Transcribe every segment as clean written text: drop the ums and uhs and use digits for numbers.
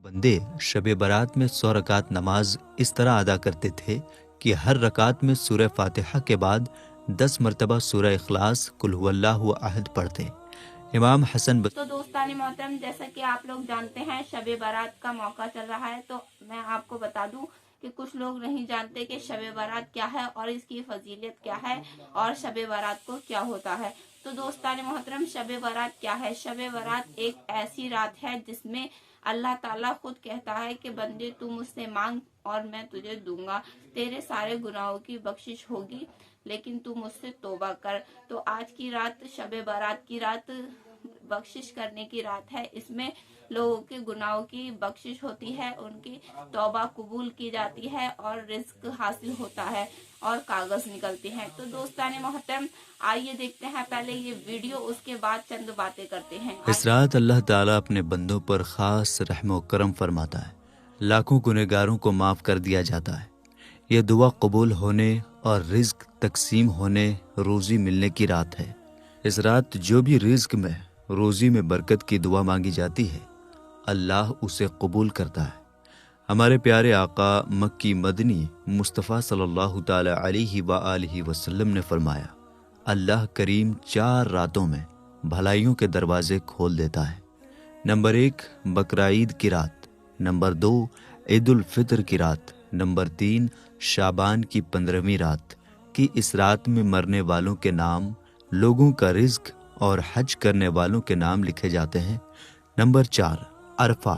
بندے شب برات میں 100 رکعت نماز اس طرح ادا کرتے تھے کہ ہر رکعت میں سورہ فاتحہ کے بعد 10 مرتبہ سورہ اخلاص قل هو اللہ احد پڑھتے۔ امام حسن تو دوستان محترم، جیسا کہ آپ لوگ جانتے ہیں شب برات کا موقع چل رہا ہے، تو میں آپ کو بتا دوں کہ کچھ لوگ نہیں جانتے کہ شب برات کیا ہے اور اس کی فضیلت کیا ہے اور شب برات کو کیا ہوتا ہے۔ تو دوستان محترم، شب برات کیا ہے؟ شب برات ایک ایسی رات ہے جس میں اللہ تعالیٰ خود کہتا ہے کہ بندے تو مجھ سے مانگ اور میں تجھے دوں گا، تیرے سارے گناہوں کی بخشش ہوگی لیکن تو مجھ سے توبہ کر۔ تو آج کی رات شب برات کی رات بخشش کرنے کی رات ہے۔ اس میں لوگوں کے گناہوں کی بخشش ہوتی ہے، ان کی توبہ قبول کی جاتی ہے اور رزق حاصل ہوتا ہے اور کاغذ نکلتے ہیں۔ تو دوستان محترم، آئیے دیکھتے ہیں پہلے یہ ویڈیو، اس کے بعد چند باتیں کرتے ہیں۔ اس رات اللہ تعالیٰ اپنے بندوں پر خاص رحم و کرم فرماتا ہے، لاکھوں گنہگاروں کو معاف کر دیا جاتا ہے۔ یہ دعا قبول ہونے اور رزق تقسیم ہونے، روزی ملنے کی رات ہے۔ اس رات جو بھی رزق میں، روزی میں برکت کی دعا مانگی جاتی ہے، اللہ اسے قبول کرتا ہے۔ ہمارے پیارے آقا مکی مدنی مصطفیٰ صلی اللہ تعالی علیہ وآلہ وسلم نے فرمایا، اللہ کریم 4 راتوں میں بھلائیوں کے دروازے کھول دیتا ہے۔ نمبر 1 بقرعید کی رات، نمبر 2 عید الفطر کی رات، نمبر 3 شعبان کی 15ویں رات کی اس رات میں مرنے والوں کے نام، لوگوں کا رزق اور حج کرنے والوں کے نام لکھے جاتے ہیں۔ نمبر 4 عرفہ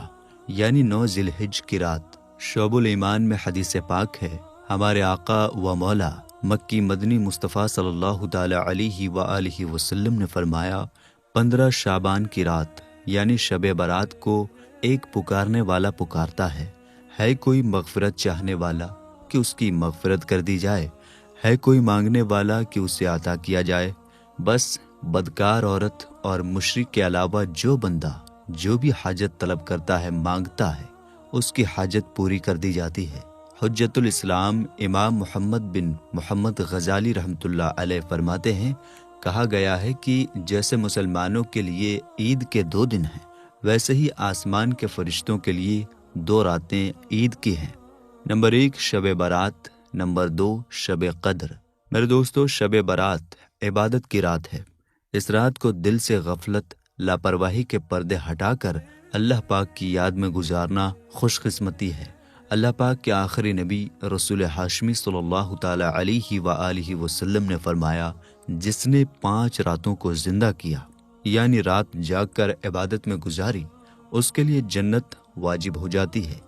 یعنی 9 ذی الحج کی رات۔ شعب الایمان میں حدیث پاک ہے، ہمارے آقا و مولا مکی مدنی مصطفیٰ صلی اللہ تعالی علیہ وآلہ وسلم نے فرمایا، 15 شعبان کی رات یعنی شب برات کو ایک پکارنے والا پکارتا ہے کوئی مغفرت چاہنے والا کہ اس کی مغفرت کر دی جائے، ہے کوئی مانگنے والا کہ اسے عطا کیا جائے۔ بس بدکار عورت اور مشرک کے علاوہ جو بندہ جو بھی حاجت طلب کرتا ہے، مانگتا ہے، اس کی حاجت پوری کر دی جاتی ہے۔ حجت الاسلام امام محمد بن محمد غزالی رحمۃ اللہ علیہ فرماتے ہیں، کہا گیا ہے کہ جیسے مسلمانوں کے لیے عید کے 2 دن ہیں، ویسے ہی آسمان کے فرشتوں کے لیے 2 راتیں عید کی ہیں۔ نمبر 1 شب برات، نمبر 2 شب قدر۔ میرے دوستو، شب برات عبادت کی رات ہے۔ اس رات کو دل سے غفلت، لاپرواہی کے پردے ہٹا کر اللہ پاک کی یاد میں گزارنا خوش قسمتی ہے۔ اللہ پاک کے آخری نبی رسول ہاشمی صلی اللہ تعالی علیہ وآلہ وسلم نے فرمایا، جس نے 5 راتوں کو زندہ کیا یعنی رات جاگ کر عبادت میں گزاری، اس کے لیے جنت واجب ہو جاتی ہے۔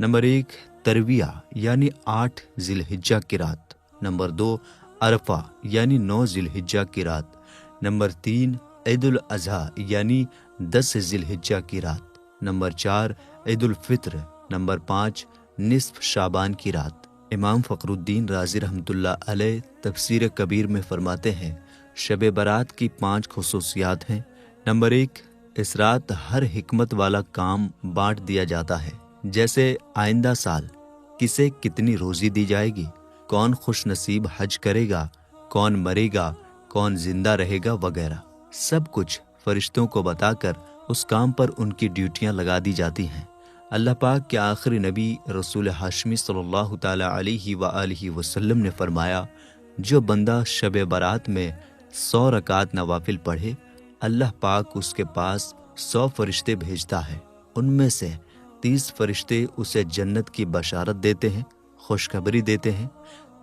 نمبر 1 ترویہ یعنی 8 ذی الحجہ کی رات، نمبر 2 عرفہ یعنی 9 ذی الحجہ کی رات، نمبر 3 عید الاضحیٰ یعنی 10 ذی الحجہ کی رات، نمبر 4 عید الفطر، نمبر 5 نصف شعبان کی رات۔ امام فخر الدین رازی رحمۃ اللہ علیہ تفسیر کبیر میں فرماتے ہیں، شب برات کی 5 خصوصیات ہیں۔ نمبر 1 اس رات ہر حکمت والا کام بانٹ دیا جاتا ہے، جیسے آئندہ سال کسے کتنی روزی دی جائے گی، کون خوش نصیب حج کرے گا، کون مرے گا، کون زندہ رہے گا وغیرہ، سب کچھ فرشتوں کو بتا کر اس کام پر ان کی ڈیوٹیاں لگا دی جاتی ہیں۔ اللہ پاک کے آخری نبی رسول ہاشمی صلی اللہ تعالی علیہ وآلہ وسلم نے فرمایا، جو بندہ شب برات میں 100 رکعت نوافل پڑھے، اللہ پاک اس کے پاس 100 فرشتے بھیجتا ہے، ان میں سے 30 فرشتے اسے جنت کی بشارت دیتے ہیں، خوشخبری دیتے ہیں،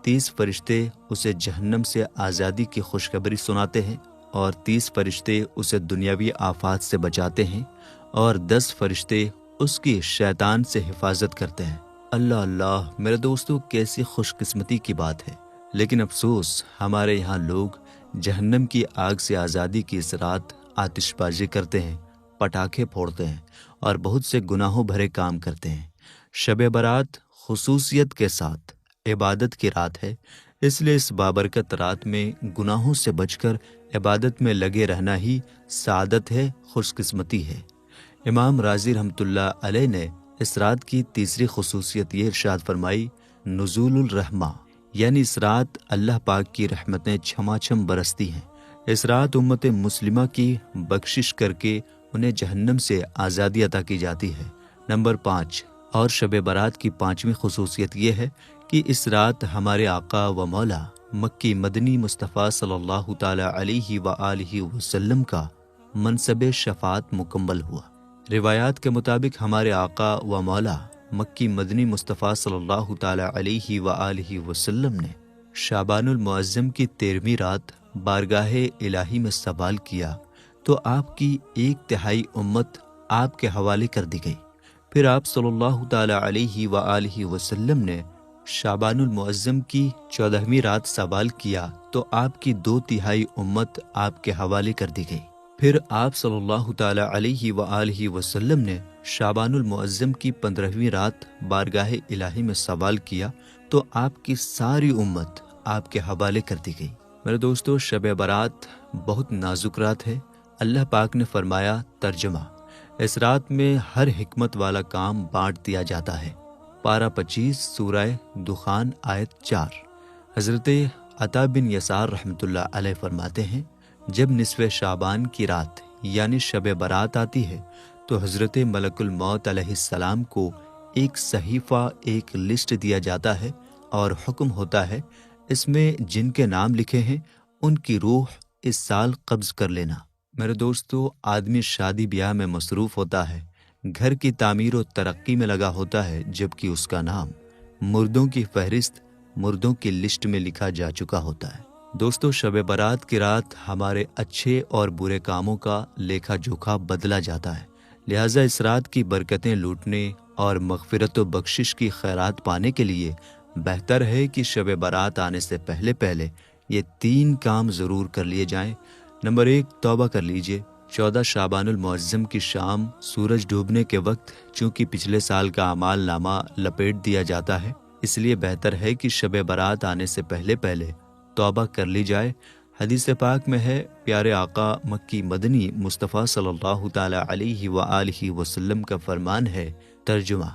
30 فرشتے اسے جہنم سے آزادی کی خوشخبری سناتے ہیں، اور 30 فرشتے اسے دنیاوی آفات سے بچاتے ہیں، اور 10 فرشتے اس کی شیطان سے حفاظت کرتے ہیں۔ اللہ اللہ، میرے دوستو، کیسی خوش قسمتی کی بات ہے۔ لیکن افسوس، ہمارے یہاں لوگ جہنم کی آگ سے آزادی کی اس رات آتش بازی کرتے ہیں، پٹاخے پھوڑتے ہیں اور بہت سے گناہوں بھرے کام کرتے ہیں۔ شب برات خصوصیت کے ساتھ عبادت کی رات ہے، اس لیے اس بابرکت رات میں گناہوں سے بچ کر عبادت میں لگے رہنا ہی سعادت ہے، خوش قسمتی ہے۔ امام رازی رحمۃ اللہ علیہ نے اس رات کی تیسری خصوصیت یہ ارشاد فرمائی، نزول الرحمہ، یعنی اس رات اللہ پاک کی رحمتیں چھما چھم برستی ہیں۔ اس رات امت مسلمہ کی بخشش کر کے انہیں جہنم سے آزادی عطا کی جاتی ہے۔ نمبر 5، اور شب برات کی 5ویں خصوصیت یہ ہے کہ اس رات ہمارے آقا و مولا مکی مدنی مصطفیٰ صلی اللہ تعالی علیہ وآلہ وسلم کا منصب شفاعت مکمل ہوا۔ روایات کے مطابق ہمارے آقا و مولا مکی مدنی مصطفیٰ صلی اللہ تعالی علیہ وآلہ وسلم نے شعبان المعظم کی 13ویں رات بارگاہ الہی میں سوال کیا تو آپ کی 1/3 امت آپ کے حوالے کر دی گئی۔ پھر آپ صلی اللہ تعالی علیہ وآلہ وسلم نے شعبان المعظم کی 14ویں رات سوال کیا تو آپ کی 2/3 امت آپ کے حوالے کر دی گئی۔ پھر آپ صلی اللہ تعالی علیہ وآلہ وسلم نے شعبان المعظم کی 15ویں رات بارگاہ الہی میں سوال کیا تو آپ کی ساری امت آپ کے حوالے کر دی گئی۔ میرے دوستو، شب برات بہت نازک رات ہے۔ اللہ پاک نے فرمایا، ترجمہ: اس رات میں ہر حکمت والا کام بانٹ دیا جاتا ہے۔ پارہ 25 سورہ دخان آیت 4۔ حضرت عطا بن یسار رحمۃ اللہ علیہ فرماتے ہیں، جب نصف شعبان کی رات یعنی شب برات آتی ہے تو حضرت ملک الموت علیہ السلام کو ایک صحیفہ، ایک لسٹ دیا جاتا ہے اور حکم ہوتا ہے اس میں جن کے نام لکھے ہیں ان کی روح اس سال قبض کر لینا۔ میرے دوستو، آدمی شادی بیاہ میں مصروف ہوتا ہے، گھر کی تعمیر و ترقی میں لگا ہوتا ہے، جبکہ اس کا نام مردوں کی فہرست، مردوں کی لسٹ میں لکھا جا چکا ہوتا ہے۔ دوستو، شب برات کی رات ہمارے اچھے اور برے کاموں کا لیکھا جوکھا بدلا جاتا ہے، لہٰذا اس رات کی برکتیں لوٹنے اور مغفرت و بخشش کی خیرات پانے کے لیے بہتر ہے کہ شب برات آنے سے پہلے یہ 3 کام ضرور کر لیے جائیں۔ نمبر 1، توبہ کر لیجئے۔ 14 شعبان المعظم کی شام سورج ڈوبنے کے وقت چونکہ پچھلے سال کا اعمال نامہ لپیٹ دیا جاتا ہے، اس لیے بہتر ہے کہ شب برات آنے سے پہلے توبہ کر لی جائے۔ حدیث پاک میں ہے، پیارے آقا مکی مدنی مصطفیٰ صلی اللہ تعالی علیہ وآلہ وسلم کا فرمان ہے، ترجمہ: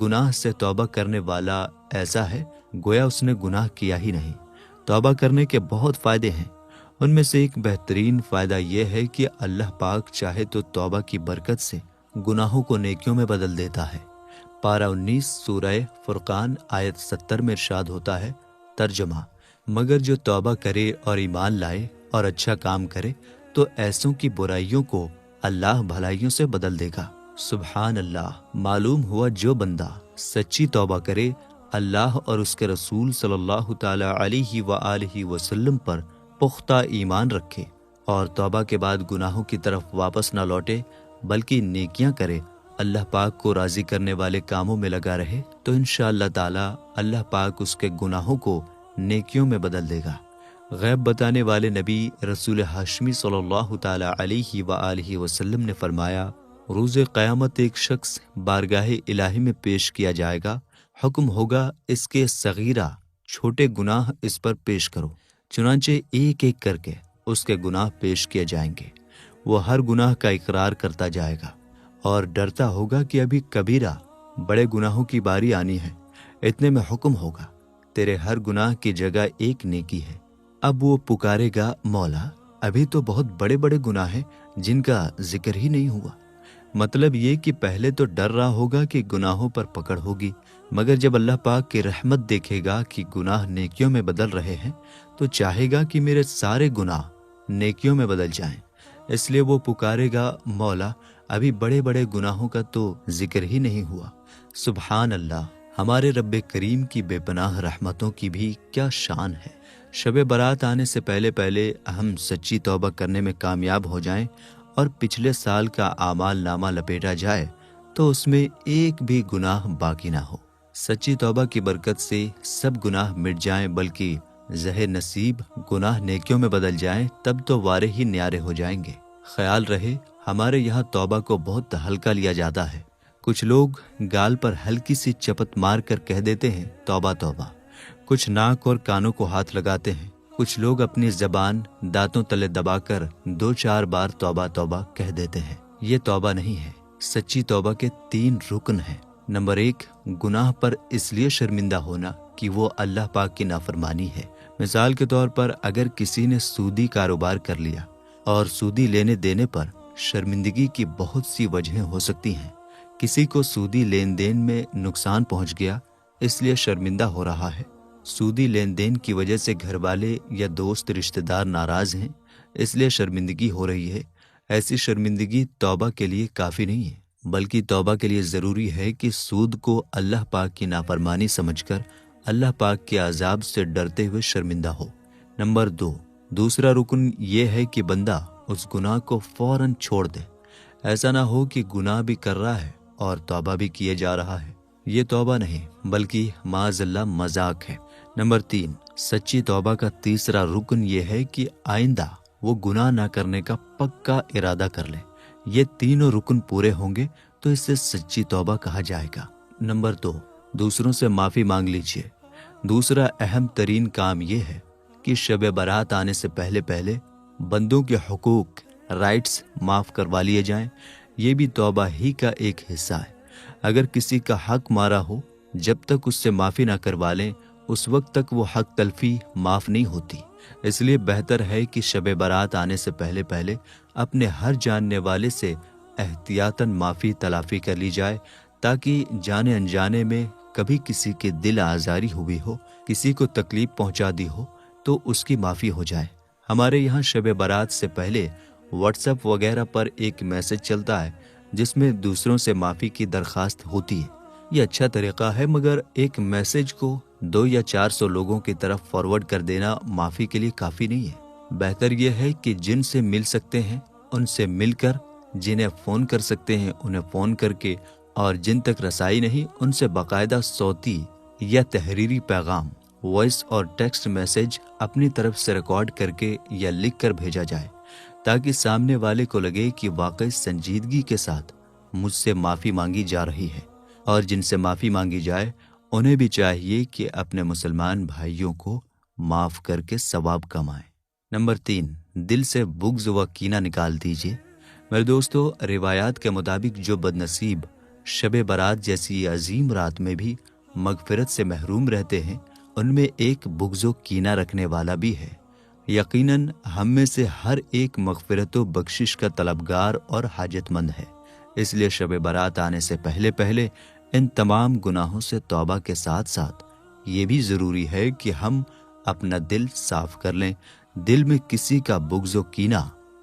گناہ سے توبہ کرنے والا ایسا ہے گویا اس نے گناہ کیا ہی نہیں۔ توبہ کرنے کے بہت فائدے ہیں، ان میں سے ایک بہترین فائدہ یہ ہے کہ اللہ پاک چاہے تو توبہ کی برکت سے گناہوں کو نیکیوں میں بدل دیتا ہے۔ پارہ 19 سورہ فرقان آیت 70 میں ارشاد ہوتا ہے، ترجمہ: مگر جو توبہ کرے اور ایمان لائے اور اچھا کام کرے تو ایسوں کی برائیوں کو اللہ بھلائیوں سے بدل دے گا۔ سبحان اللہ! معلوم ہوا جو بندہ سچی توبہ کرے، اللہ اور اس کے رسول صلی اللہ تعالی علیہ وآلہ وسلم پر پختہ ایمان رکھے اور توبہ کے بعد گناہوں کی طرف واپس نہ لوٹے بلکہ نیکیاں کرے، اللہ پاک کو راضی کرنے والے کاموں میں لگا رہے، تو انشاءاللہ تعالی اللہ پاک اس کے گناہوں کو نیکیوں میں بدل دے گا۔ غیب بتانے والے نبی رسول ہاشمی صلی اللہ تعالی علیہ وآلہ وسلم نے فرمایا، روز قیامت ایک شخص بارگاہ الہی میں پیش کیا جائے گا، حکم ہوگا اس کے صغیرہ چھوٹے گناہ اس پر پیش کرو، چنانچہ ایک ایک کر کے اس کے گناہ پیش کیے جائیں گے۔ وہ ہر گناہ کا اقرار کرتا جائے گا اور ڈرتا ہوگا کہ ابھی کبیرہ بڑے گناہوں کی باری آنی ہے۔ اتنے میں حکم ہوگا، تیرے ہر گناہ کی جگہ ایک نیکی ہے۔ اب وہ پکارے گا، مولا ابھی تو بہت بڑے بڑے گناہ ہیں جن کا ذکر ہی نہیں ہوا۔ مطلب یہ کہ پہلے تو ڈر رہا ہوگا کہ گناہوں پر پکڑ ہوگی، مگر جب اللہ پاک کی رحمت دیکھے گا کہ گناہ نیکیوں میں بدل رہے ہیں تو چاہے گا کہ میرے سارے گناہ نیکیوں میں بدل جائیں، اس لیے وہ پکارے گا، مولا ابھی بڑے بڑے گناہوں کا تو ذکر ہی نہیں ہوا۔ سبحان اللہ! ہمارے رب کریم کی بے پناہ رحمتوں کی بھی کیا شان ہے۔ شب برات آنے سے پہلے ہم سچی توبہ کرنے میں کامیاب ہو جائیں اور پچھلے سال کا اعمال نامہ لپیٹا جائے تو اس میں ایک بھی گناہ باقی نہ ہو۔ سچی توبہ کی برکت سے سب گناہ مٹ جائیں بلکہ زہ نصیب گناہ نیکیوں میں بدل جائیں، تب تو وارے ہی نیارے ہو جائیں گے۔ خیال رہے، ہمارے یہاں توبہ کو بہت ہلکا لیا جاتا ہے۔ کچھ لوگ گال پر ہلکی سی چپت مار کر کہہ دیتے ہیں توبہ توبہ، کچھ ناک اور کانوں کو ہاتھ لگاتے ہیں، کچھ لوگ اپنی زبان دانتوں تلے دبا کر 2-4 بار توبہ توبہ کہہ دیتے ہیں۔ یہ توبہ نہیں ہے۔ سچی توبہ کے 3 رکن ہیں۔ نمبر 1، گناہ پر اس لیے شرمندہ ہونا کہ وہ اللہ پاک کی نافرمانی ہے۔ مثال کے طور پر اگر کسی نے سودی کاروبار کر لیا اور سودی لینے دینے پر شرمندگی کی بہت سی وجہیں ہو سکتی ہیں، کسی کو سودی لین دین میں نقصان پہنچ گیا اس لیے شرمندہ ہو رہا ہے، سودی لین دین کی وجہ سے گھر والے یا دوست رشتہ دار ناراض ہیں اس لیے شرمندگی ہو رہی ہے، ایسی شرمندگی توبہ کے لیے کافی نہیں ہے، بلکہ توبہ کے لیے ضروری ہے کہ سود کو اللہ پاک کی نافرمانی سمجھ کر اللہ پاک کے عذاب سے ڈرتے ہوئے شرمندہ ہو۔ نمبر 2، دوسرا رکن یہ ہے کہ بندہ اس گناہ کو فوراً چھوڑ دے۔ ایسا نہ ہو کہ گناہ بھی کر رہا ہے اور توبہ بھی کیے جا رہا ہے، یہ توبہ نہیں بلکہ معاذ اللہ مذاق ہے۔ نمبر 3، سچی توبہ کا تیسرا رکن یہ ہے کہ آئندہ وہ گناہ نہ کرنے کا پکا ارادہ کر لے۔ یہ تینوں رکن پورے ہوں گے تو اسے سچی توبہ کہا جائے گا۔ نمبر 2، دوسروں سے معافی مانگ لیجیے۔ دوسرا اہم ترین کام یہ ہے کہ شب برات آنے سے پہلے بندوں کے حقوق، رائٹس معاف کروا لیے جائیں، یہ بھی توبہ ہی کا ایک حصہ ہے۔ اگر کسی کا حق مارا ہو، جب تک اس سے معافی نہ کروا لیں اس وقت تک وہ حق تلفی معاف نہیں ہوتی، اس لیے بہتر ہے کہ شب برات آنے سے پہلے اپنے ہر جاننے والے سے احتیاطاً معافی تلافی کر لی جائے، تاکہ جانے انجانے میں کبھی کسی کے دل آزاری ہوئی ہو، کسی کو تکلیف پہنچا دی ہو تو اس کی معافی ہو جائے۔ ہمارے یہاں شب برات سے پہلے واٹس ایپ وغیرہ پر ایک میسج چلتا ہے جس میں دوسروں سے معافی کی درخواست ہوتی ہے۔ یہ اچھا طریقہ ہے، مگر ایک میسج کو 200 یا 400 لوگوں کی طرف فارورڈ کر دینا معافی کے لیے کافی نہیں ہے۔ بہتر یہ ہے کہ جن سے مل سکتے ہیں ان سے مل کر، جنہیں فون کر سکتے ہیں انہیں فون کر کے، اور جن تک رسائی نہیں ان سے باقاعدہ صوتی یا تحریری پیغام، وائس اور ٹیکسٹ میسج اپنی طرف سے ریکارڈ کر کے یا لکھ کر بھیجا جائے، تاکہ سامنے والے کو لگے کہ واقعی سنجیدگی کے ساتھ مجھ سے معافی مانگی جا رہی ہے، اور جن سے معافی مانگی جائے انہیں بھی چاہیے کہ اپنے مسلمان بھائیوں کو معاف کر کے ثواب کمائیں۔ نمبر 3، دل سے بغض و کینہ نکال دیجیے۔ میرے دوستو، روایات کے مطابق جو بدنصیب شب برات جیسی عظیم رات میں بھی مغفرت سے محروم رہتے ہیں، ان میں ایک بغض و کینہ رکھنے والا بھی ہے۔ یقیناً ہم میں سے ہر ایک مغفرت و بخشش کا طلبگار اور حاجت مند ہے، اس لیے شب برات آنے سے پہلے ان تمام گناہوں سے توبہ کے ساتھ یہ بھی ضروری ہے کہ ہم اپنا دل صاف کر لیں، دل میں کسی کا بغض و کینہ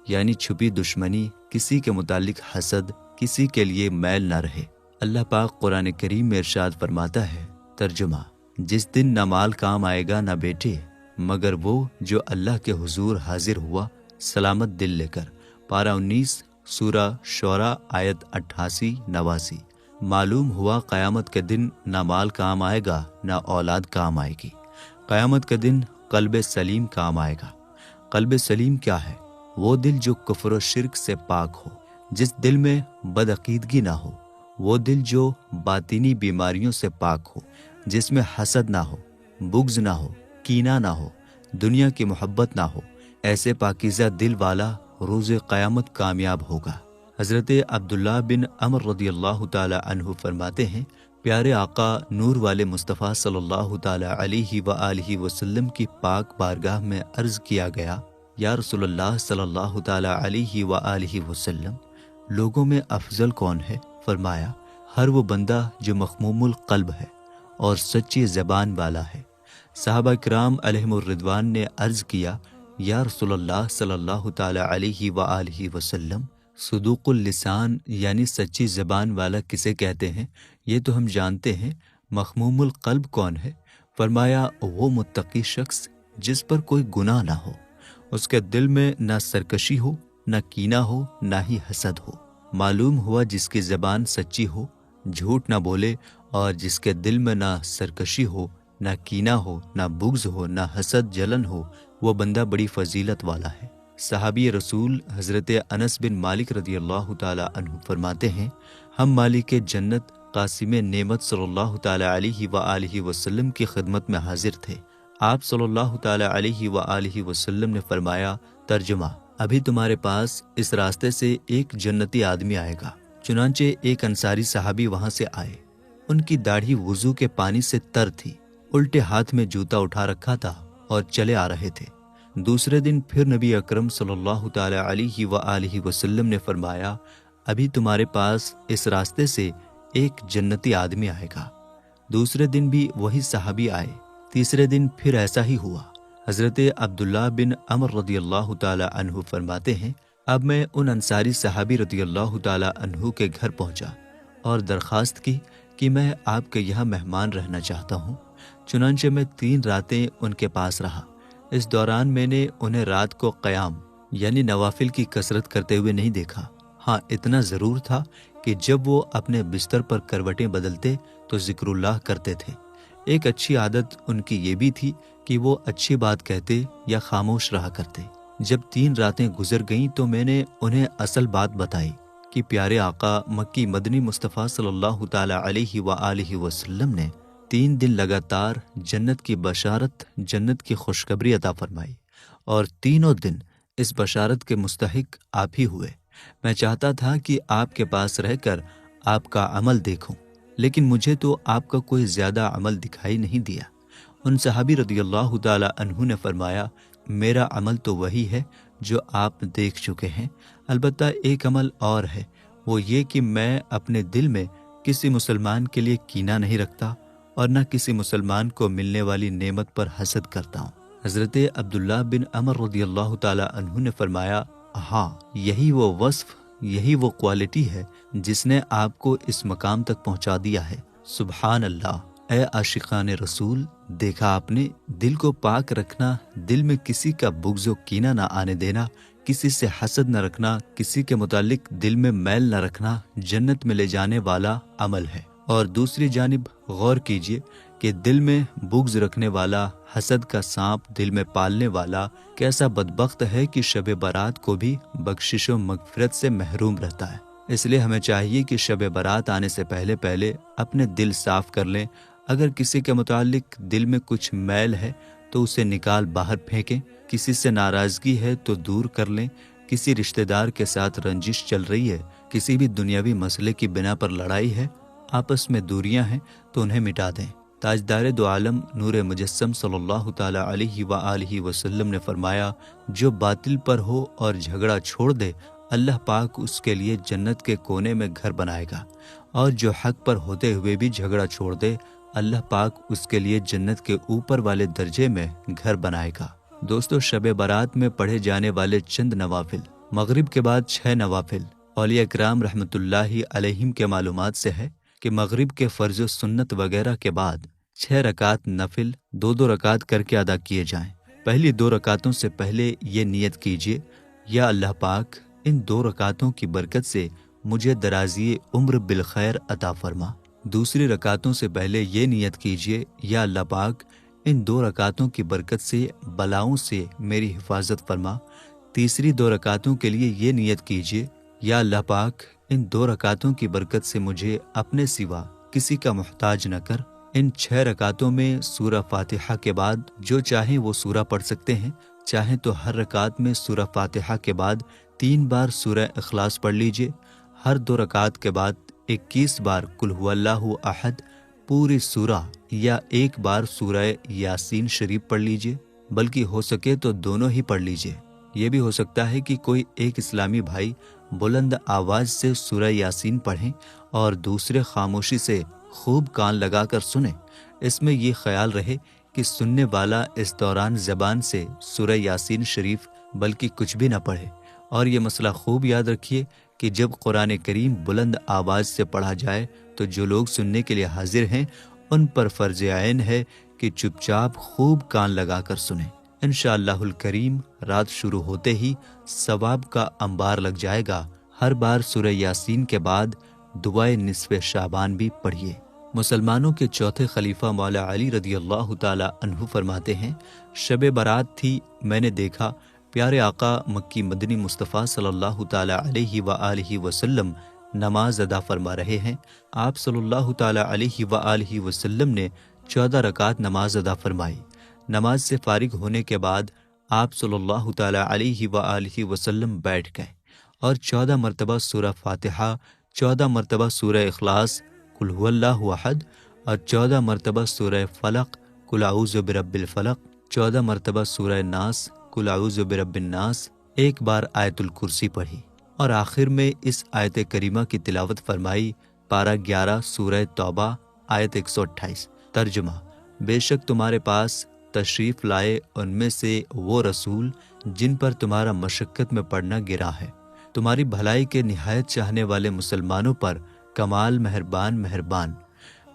یعنی چھپی دشمنی، کسی کے متعلق حسد، کسی کے لیے میل نہ رہے۔ اللہ پاک قرآن کریم میں ارشاد فرماتا ہے، ترجمہ: جس دن نہ مال کام آئے گا نہ بیٹے، مگر وہ جو اللہ کے حضور حاضر ہوا سلامت دل لے کر۔ پارہ 19 سورہ شعراء آیت 88-89۔ معلوم ہوا قیامت کے دن نہ مال کام آئے گا نہ اولاد کام آئے گی۔ قیامت کے دن قلب سلیم کام آئے گا۔ قلب سلیم کیا ہے؟ وہ دل جو کفر و شرک سے پاک ہو، جس دل میں بدعقیدگی نہ ہو، وہ دل جو باطنی بیماریوں سے پاک ہو، جس میں حسد نہ ہو، بغض نہ ہو، کینہ نہ ہو، دنیا کی محبت نہ ہو۔ ایسے پاکیزہ دل والا روز قیامت کامیاب ہوگا۔ حضرت عبداللہ بن عمر رضی اللہ تعالی عنہ فرماتے ہیں، پیارے آقا نور والے مصطفیٰ صلی اللہ تعالی علیہ وآلہ وسلم کی پاک بارگاہ میں عرض کیا گیا، یا رسول اللہ صلی اللہ تعالی علیہ وآلہ وسلم، لوگوں میں افضل کون ہے؟ فرمایا، ہر وہ بندہ جو مخموم القلب ہے اور سچی زبان والا ہے۔ صحابہ کرام علیہم الرضوان نے عرض کیا، یا رسول اللہ صلی اللہ تعالی علیہ وآلہ وسلم، صدوق اللسان یعنی سچی زبان والا کسے کہتے ہیں؟ یہ تو ہم جانتے ہیں، مخموم القلب کون ہے؟ فرمایا، وہ متقی شخص جس پر کوئی گناہ نہ ہو، اس کے دل میں نہ سرکشی ہو، نہ کینہ ہو، نہ ہی حسد ہو۔ معلوم ہوا جس کی زبان سچی ہو، جھوٹ نہ بولے، اور جس کے دل میں نہ سرکشی ہو، نہ کینہ ہو، نہ بغض ہو، نہ حسد جلن ہو، وہ بندہ بڑی فضیلت والا ہے۔ صحابی رسول حضرت انس بن مالک رضی اللہ تعالی عنہ فرماتے ہیں، ہم مالک جنت قاسم نعمت صلی اللہ تعالی علیہ وآلہ وسلم کی خدمت میں حاضر تھے۔ آپ صلی اللہ تعالی علیہ وآلہ وسلم نے فرمایا، ترجمہ: ابھی تمہارے پاس اس راستے سے ایک جنتی آدمی آئے گا۔ چنانچہ ایک انصاری صحابی وہاں سے آئے، ان کی داڑھی وضو کے پانی سے تر تھی، الٹے ہاتھ میں جوتا اٹھا رکھا تھا اور چلے آ رہے تھے۔ دوسرے دن پھر نبی اکرم صلی اللہ تعالی علیہ وآلہ وسلم نے فرمایا، ابھی تمہارے پاس اس راستے سے ایک جنتی آدمی آئے گا۔ دوسرے دن بھی وہی صحابی آئے، تیسرے دن پھر ایسا ہی ہوا۔ حضرت عبداللہ بن عمر رضی اللہ تعالی عنہ فرماتے ہیں، اب میں ان انصاری صحابی رضی اللہ تعالی عنہ کے گھر پہنچا اور درخواست کی کہ میں آپ کے یہاں مہمان رہنا چاہتا ہوں۔ چنانچہ میں 3 راتیں ان کے پاس رہا۔ اس دوران میں نے انہیں رات کو قیام یعنی نوافل کی کثرت کرتے ہوئے نہیں دیکھا۔ ہاں اتنا ضرور تھا کہ جب وہ اپنے بستر پر کروٹیں بدلتے تو ذکر اللہ کرتے تھے۔ ایک اچھی عادت ان کی یہ بھی تھی کہ وہ اچھی بات کہتے یا خاموش رہا کرتے۔ جب 3 راتیں گزر گئیں تو میں نے انہیں اصل بات بتائی کہ پیارے آقا مکی مدنی مصطفیٰ صلی اللہ تعالی علیہ وآلہ وسلم نے 3 دن لگاتار جنت کی بشارت، جنت کی خوشخبری عطا فرمائی، اور تینوں دن اس بشارت کے مستحق آپ ہی ہوئے۔ میں چاہتا تھا کہ آپ کے پاس رہ کر آپ کا عمل دیکھوں، لیکن مجھے تو آپ کا کوئی زیادہ عمل دکھائی نہیں دیا۔ ان صحابی رضی اللہ تعالی عنہ نے فرمایا، میرا عمل تو وہی ہے جو آپ دیکھ چکے ہیں، البتہ ایک عمل اور ہے، وہ یہ کہ میں اپنے دل میں کسی مسلمان کے لیے کینہ نہیں رکھتا اور نہ کسی مسلمان کو ملنے والی نعمت پر حسد کرتا ہوں۔ حضرت عبداللہ بن عمر رضی اللہ تعالی عنہ نے فرمایا، ہاں یہی وہ وصف، یہی وہ کوالٹی ہے جس نے آپ کو اس مقام تک پہنچا دیا ہے۔ سبحان اللہ! اے عاشقان رسول، دیکھا آپ نے، دل کو پاک رکھنا، دل میں کسی کا بغض و کینہ نہ آنے دینا، کسی سے حسد نہ رکھنا، کسی کے متعلق دل میں میل نہ رکھنا جنت میں لے جانے والا عمل ہے۔ اور دوسری جانب غور کیجئے کہ دل میں بغض رکھنے والا، حسد کا سانپ دل میں پالنے والا کیسا بدبخت ہے کہ شب برات کو بھی بخشش و مغفرت سے محروم رہتا ہے۔ اس لیے ہمیں چاہیے کہ شب برات آنے سے پہلے اپنے دل صاف کر لیں۔ اگر کسی کے متعلق دل میں کچھ میل ہے تو اسے نکال باہر پھینکیں، کسی سے ناراضگی ہے تو دور کر لیں، کسی رشتہ دار کے ساتھ رنجش چل رہی ہے، کسی بھی دنیاوی مسئلے کی بنا پر لڑائی ہے، آپس میں دوریاں ہیں تو انہیں مٹا دیں۔ تاجدار دو عالم نور مجسم صلی اللہ تعالی علیہ وآلہ وسلم نے فرمایا، جو باطل پر ہو اور جھگڑا چھوڑ دے، اللہ پاک اس کے لیے جنت کے کونے میں گھر بنائے گا، اور جو حق پر ہوتے ہوئے بھی جھگڑا چھوڑ دے، اللہ پاک اس کے لیے جنت کے اوپر والے درجے میں گھر بنائے گا۔ دوستو، شب برات میں پڑھے جانے والے چند نوافل، مغرب کے بعد 6 نوافل، اولیاء کرام رحمۃ اللہ علیہم کے معلومات سے ہے کہ مغرب کے فرض و سنت وغیرہ کے بعد 6 رکعت نفل 2 رکعت کر کے ادا کیے جائیں۔ پہلی 2 رکعتوں سے پہلے یہ نیت کیجیے، یا اللہ پاک ان 2 رکعتوں کی برکت سے مجھے درازی عمر بالخیر عطا فرما۔ دوسری رکعتوں سے پہلے یہ نیت کیجیے، یا اللہ پاک ان 2 رکعتوں کی برکت سے بلاؤں سے میری حفاظت فرما۔ تیسری 2 رکعتوں کے لیے یہ نیت کیجیے، یا اللہ پاک ان 2 رکعتوں کی برکت سے مجھے اپنے سوا کسی کا محتاج نہ کر۔ ان 6 رکعتوں میں سورہ فاتحہ کے بعد جو چاہیں وہ سورہ پڑھ سکتے ہیں، چاہیں تو ہر رکعت میں سورہ فاتحہ کے بعد 3 بار سورہ اخلاص پڑھ لیجئے، ہر 2 رکعت کے بعد 21 بار قل هو اللہ احد پوری سورہ، یا 1 بار سورہ یاسین شریف پڑھ لیجئے، بلکہ ہو سکے تو دونوں ہی پڑھ لیجئے۔ یہ بھی ہو سکتا ہے کہ کوئی ایک اسلامی بھائی بلند آواز سے سورہ یاسین پڑھیں اور دوسرے خاموشی سے خوب کان لگا کر سنیں۔ اس میں یہ خیال رہے کہ سننے والا اس دوران زبان سے سورہ یاسین شریف بلکہ کچھ بھی نہ پڑھے۔ اور یہ مسئلہ خوب یاد رکھیے کہ جب قرآن کریم بلند آواز سے پڑھا جائے تو جو لوگ سننے کے لیے حاضر ہیں ان پر فرض عین ہے کہ چپ چاپ خوب کان لگا کر سنیں۔ انشاءاللہ الکریم رات شروع ہوتے ہی ثواب کا انبار لگ جائے گا۔ ہر بار سورہ یاسین کے بعد دعائے نصف شعبان بھی پڑھیے۔ مسلمانوں کے چوتھے خلیفہ مولا علی رضی اللہ تعالی عنہ فرماتے ہیں، شب برات تھی، میں نے دیکھا پیارے آقا مکی مدنی مصطفیٰ صلی اللہ تعالی علیہ وآلہ وسلم نماز ادا فرما رہے ہیں۔ آپ صلی اللہ تعالی علیہ وآلہ وسلم نے 14 رکعت نماز ادا فرمائی۔ نماز سے فارغ ہونے کے بعد آپ صلی اللہ تعالی علیہ وآلہ وسلم بیٹھ گئے اور 14 مرتبہ سورہ فاتحہ، 14 مرتبہ سورہ اخلاص قل هو اللہ احد، اور 14 مرتبہ سورہ فلق قل اعوذ برب الفلق، 14 مرتبہ سورہ ناس قل اعوذ برب الناس، 1 بار آیت الکرسی پڑھی، اور آخر میں اس آیت کریمہ کی تلاوت فرمائی، پارہ 11 سورہ توبہ آیت 128۔ ترجمہ: بے شک تمہارے پاس تشریف لائے ان میں سے وہ رسول جن پر تمہارا مشقت میں پڑنا گرا ہے، تمہاری بھلائی کے نہایت چاہنے والے مسلمانوں پر کمال مہربان۔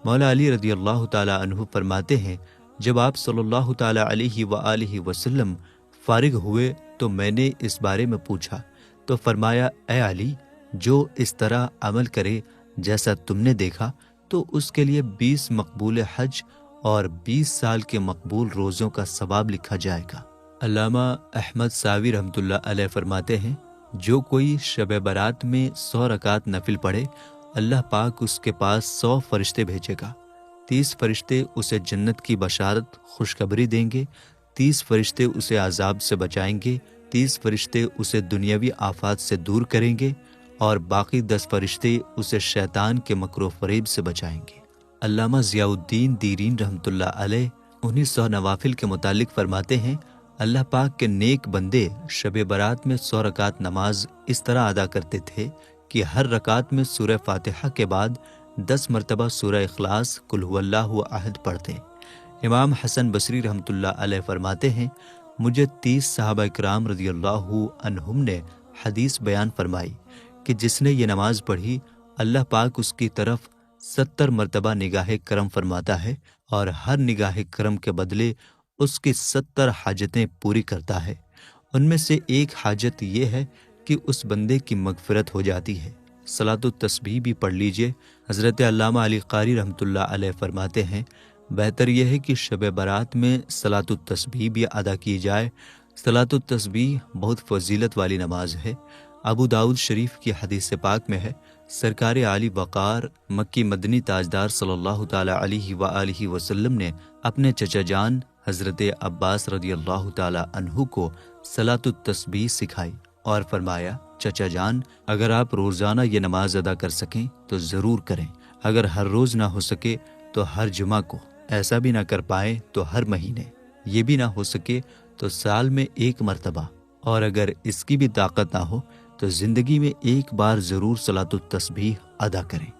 مولا علی رضی اللہ تعالیٰ عنہ فرماتے ہیں، جب آپ صلی اللہ تعالیٰ علیہ وآلہ وسلم فارغ ہوئے تو میں نے اس بارے میں پوچھا تو فرمایا، اے علی، جو اس طرح عمل کرے جیسا تم نے دیکھا تو اس کے لیے 20 مقبول حج اور 20 سال کے مقبول روزوں کا ثواب لکھا جائے گا۔ علامہ احمد ساوی رحمۃ اللہ علیہ فرماتے ہیں، جو کوئی شب برات میں 100 رکعت نفل پڑھے، اللہ پاک اس کے پاس 100 فرشتے بھیجے گا۔ 30 فرشتے اسے جنت کی بشارت خوشخبری دیں گے، 30 فرشتے اسے عذاب سے بچائیں گے، 30 فرشتے اسے دنیاوی آفات سے دور کریں گے اور باقی 10 فرشتے اسے شیطان کے مکر و فریب سے بچائیں گے۔ علامہ ضیاء الدین دیرین رحمۃ اللہ علیہ انہیں 100 نوافل کے متعلق فرماتے ہیں، اللہ پاک کے نیک بندے شب برات میں 100 رکعت نماز اس طرح ادا کرتے تھے کہ ہر رکعت میں سورہ فاتحہ کے بعد 10 مرتبہ سورہ اخلاص، قل هو اللہ احد پڑھتے۔ امام حسن بصری رحمۃ اللہ علیہ فرماتے ہیں، مجھے 30 صحابہ کرام رضی اللہ عنہم نے حدیث بیان فرمائی کہ جس نے یہ نماز پڑھی اللہ پاک اس کی طرف 70 مرتبہ نگاہ کرم فرماتا ہے اور ہر نگاہ کرم کے بدلے اس کی 70 حاجتیں پوری کرتا ہے۔ ان میں سے ایک حاجت یہ ہے کہ اس بندے کی مغفرت ہو جاتی ہے۔ صلاۃ التسبیح بھی پڑھ لیجئے۔ حضرت علامہ علی قاری رحمۃ اللہ علیہ فرماتے ہیں، بہتر یہ ہے کہ شب برات میں صلاۃ التسبیح بھی ادا کی جائے۔ صلاۃ التسبیح بہت فضیلت والی نماز ہے۔ ابو داؤد شریف کی حدیث پاک میں ہے، سرکار عالی وقار مکی مدنی تاجدار صلی اللہ تعالیٰ علیہ وآلہ وسلم نے اپنے چچا جان حضرت عباس رضی اللہ تعالیٰ عنہ کو صلاۃ التسبیح سکھائی اور فرمایا، چچا جان، اگر آپ روزانہ یہ نماز ادا کر سکیں تو ضرور کریں، اگر ہر روز نہ ہو سکے تو ہر جمعہ کو، ایسا بھی نہ کر پائیں تو ہر مہینے، یہ بھی نہ ہو سکے تو سال میں 1 مرتبہ، اور اگر اس کی بھی طاقت نہ ہو تو زندگی میں 1 بار ضرور صلاۃ التسبیح ادا کریں۔